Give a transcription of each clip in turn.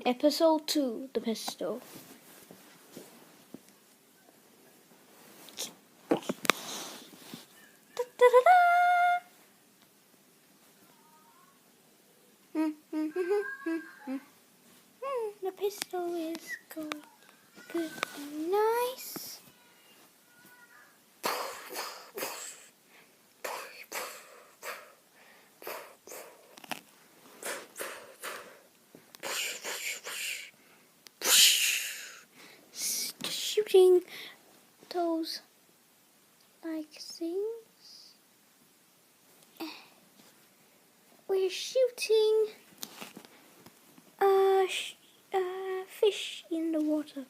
Episode 2, The Pistol. The pistol is going good and nice. Shooting those like things. We're shooting fish in the water.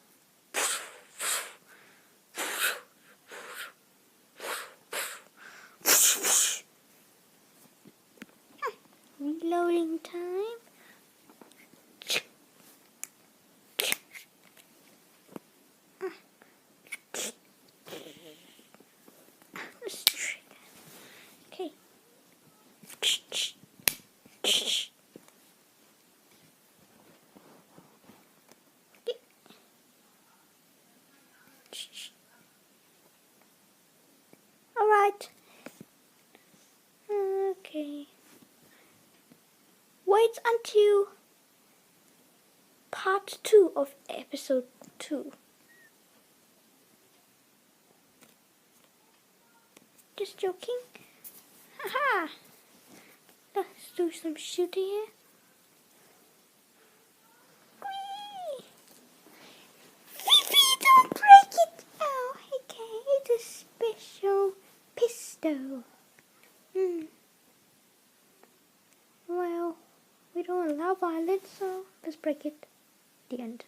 Reloading time. Let's try that. Okay. All right. Okay. Wait until part 2 of episode 2. Just joking. Haha. Let's do some shooting here. Whee! Fifi, don't break it! Oh, okay. It's a special pistol. Well, we don't allow violence, so let's break it. The end.